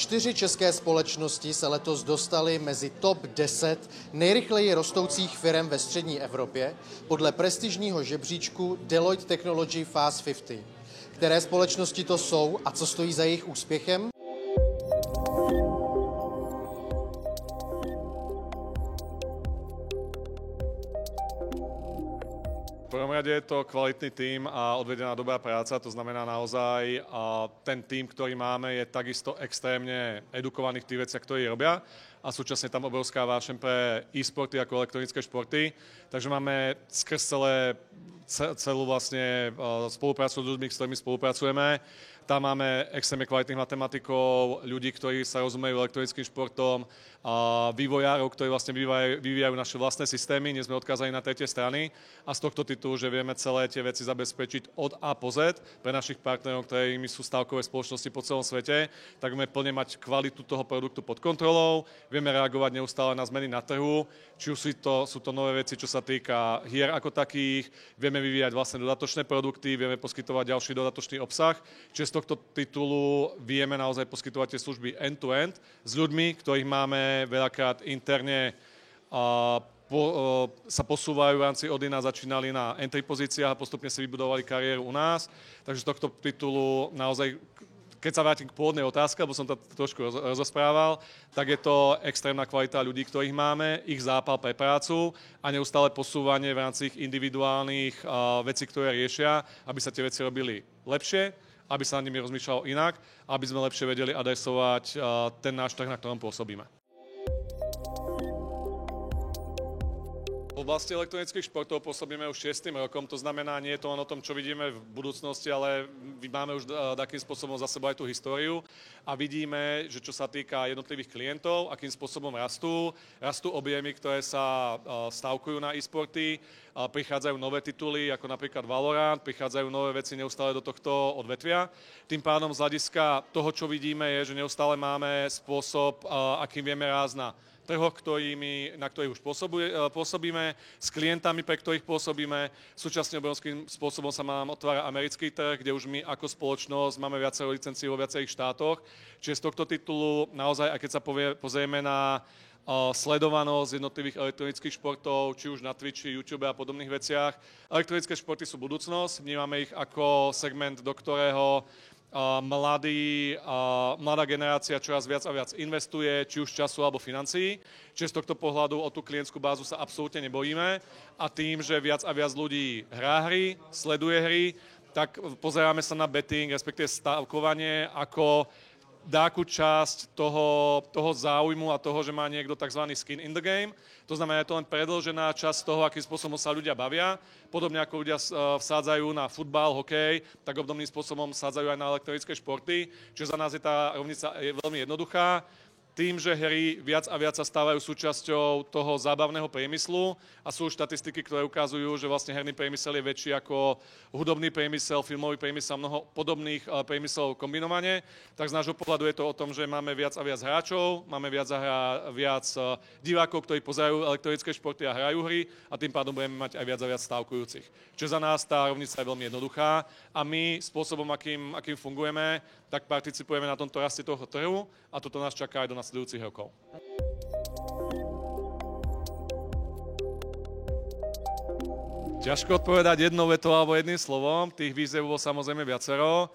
4 české společnosti se letos dostaly mezi top 10 nejrychleji rostoucích firem ve střední Evropě podle prestižního žebříčku Deloitte Technology Fast 50. Které společnosti to jsou a co stojí za jejich úspěchem? V prvom rade je to kvalitný tím a odvedená dobrá práca, to znamená naozaj ten tím, ktorý máme, je takisto extrémne edukovaný v tých veciach, ktoré robia a súčasne tam obrovská vášeň pre e-sporty ako elektronické športy, takže máme skrz celú vlastne spoluprácu s ľuďmi, s ktorými spolupracujeme. Tam máme extrémne kvalitných matematikov, ľudí, ktorí sa rozumejú elektronickým športom, vývojárov, ktorí vlastne vyvíjajú naše vlastné systémy, nie sme odkázaní na tretie strany a z tohto titulu, že vieme celé tie veci zabezpečiť od A po Z pre našich partnerov, ktorými sú stavkové spoločnosti po celom svete, tak vieme plne mať kvalitu toho produktu pod kontrolou, vieme reagovať neustále na zmeny na trhu, či už sú to nové veci, čo sa týka hier ako takých, vieme vyvíjať vlastne dodatočné produkty, vieme poskytovať ďalší dodatočný obsah, čiže z tohto titulu vieme naozaj poskytovať tie služby end-to-end s ľuďmi, ktorých máme veľakrát interne sa posúvajú v rámci Odina, začínali na entry pozíciách a postupne si vybudovali kariéru u nás. Takže z tohto titulu naozaj, keď sa vrátim k pôvodnej otázke, lebo som to trošku rozprával, tak je to extrémna kvalita ľudí, ktorých máme, ich zápal pre prácu a neustále posúvanie v rámci ich individuálnych vecí, ktoré riešia, aby sa tie veci robili lepšie, aby sa nad nimi rozmýšľalo inak, aby sme lepšie vedeli adresovať ten náš trh, na ktorom pôsobíme. V oblasti elektronických športov pôsobíme už 6. rokom, to znamená, nie je to len o tom, čo vidíme v budúcnosti, ale máme už takým spôsobom za sebou aj tú históriu a vidíme, že čo sa týka jednotlivých klientov, akým spôsobom rastú objemy, ktoré sa stavkujú na e-sporty, prichádzajú nové tituly, ako napríklad Valorant, prichádzajú nové veci neustále do tohto odvetvia. Tým pádom z hľadiska toho, čo vidíme, je, že neustále máme spôsob, akým vieme rásť na trhoch, na ktorých už pôsobíme, s klientami, pre ktorých pôsobíme. Súčasne obrovským spôsobom sa nám otvára americký trh, kde už my ako spoločnosť máme viacero licencií vo viacerých štátoch. Čiže z tohto titulu naozaj, aj keď sa pozrieme na sledovanosť jednotlivých elektronických športov, či už na Twitchi, YouTube a podobných veciach. Elektronické športy sú budúcnosť, vnímame ich ako segment, do ktorého mladá generácia čoraz viac a viac investuje, či už času alebo financií. Čiže z tohto pohľadu o tú klientskú bázu sa absolútne nebojíme a tým, že viac a viac ľudí hrá hry, sleduje hry, tak pozeráme sa na betting, respektíve stavkovanie ako dáku časť toho záujmu a toho, že má niekto tzv. Skin in the game. To znamená, je to len predĺžená časť toho, akým spôsobom sa ľudia bavia. Podobne ako ľudia vsádzajú na futbal, hokej, tak obdobným spôsobom vsádzajú aj na elektronické športy. Čiže za nás je tá rovnica veľmi jednoduchá. Tým, že hry viac a viac sa stávajú súčasťou toho zábavného priemyslu a sú štatistiky, ktoré ukazujú, že vlastne herný priemysel je väčší ako hudobný priemysel, filmový priemysel, mnoho podobných priemyslov kombinovane, tak z nášho pohľadu je to o tom, že máme viac a viac hráčov, máme viac divákov, ktorí pozerajú elektronické športy a hrajú hry a tým pádom budeme mať aj viac a viac stavkujúcich. Čiže za nás tá rovnica je veľmi jednoduchá a my spôsobom, akým fungujeme, tak participujeme na tomto raste toho trhu a toto nás čaká aj do nasledujúcich rokov. Ťažko odpovedať jednou vetou alebo jedným slovom, tých výziev bolo samozrejme viacero.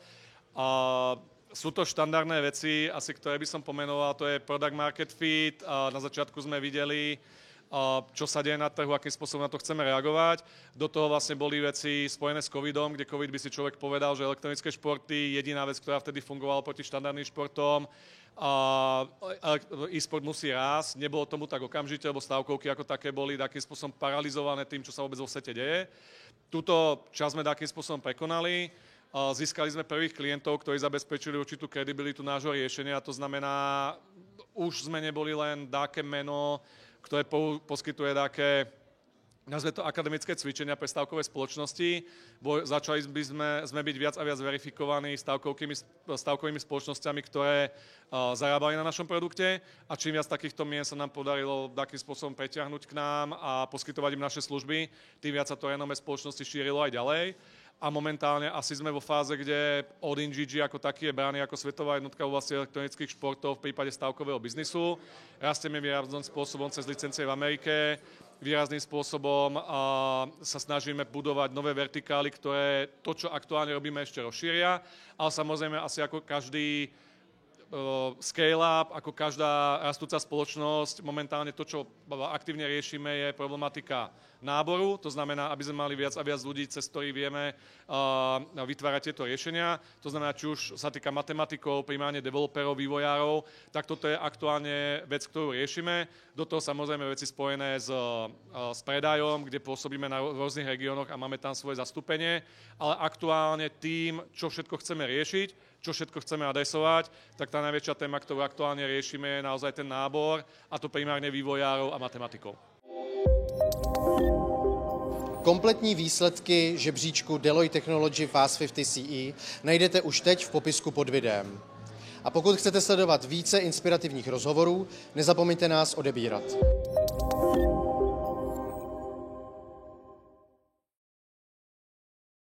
Sú to štandardné veci, asi ktoré by som pomenoval, to je product market fit. Na začiatku sme videli, čo sa deje na trhu, akým spôsobom na to chceme reagovať. Do toho vlastne boli veci spojené s covidom, kde covid by si človek povedal, že elektronické športy, jediná vec, ktorá vtedy fungovala proti štandardným športom, e-sport musí rásť. Nebolo tomu tak okamžite, lebo stávkovky ako také boli takým spôsobom paralizované tým, čo sa vôbec vo svete deje. Túto časť sme takým spôsobom prekonali. Získali sme prvých klientov, ktorí zabezpečili určitú kredibilitu nášho riešenia. To znamená, už sme neboli len dáke meno, ktoré poskytuje také, nazve to akademické cvičenia pre stavkové spoločnosti. Začali sme byť viac a viac verifikovaní stavkovými spoločnosťami, ktoré zarábali na našom produkte a čím viac takýchto mien sa nám podarilo takým spôsobom preťahnuť k nám a poskytovať im naše služby, tým viac sa to renome spoločnosti šírilo aj ďalej. a momentálne asi sme vo fáze, kde Odin GG ako taký je braný ako svetová jednotka v oblasti elektronických športov v prípade stavkového biznisu. Rastieme výrazným spôsobom cez licencie v Amerike, výrazným spôsobom sa snažíme budovať nové vertikály, ktoré to, čo aktuálne robíme, ešte rozšíria, ale samozrejme asi ako každý scale-up, ako každá rastúca spoločnosť, momentálne to, čo aktívne riešime, je problematika náboru, to znamená, aby sme mali viac a viac ľudí, cez ktorých vieme vytvárať tieto riešenia. To znamená, či už sa týka matematikov, primárne developerov, vývojárov, tak toto je aktuálne vec, ktorú riešime. Do toho samozrejme veci spojené s predajom, kde pôsobíme na rôznych regiónoch a máme tam svoje zastúpenie, ale aktuálne tým, čo všetko chceme riešiť, čo všetko chceme adresovať, tak tá najväčšia téma, ktorú aktuálne riešime, je naozaj ten nábor, a to primárne vývojárov a matematikov. Kompletní výsledky žebříčku Deloitte Technology Fast 50 CE najdete už teď v popisku pod videem. A pokud chcete sledovat více inspirativních rozhovorů, nezapomeňte nás odebírat.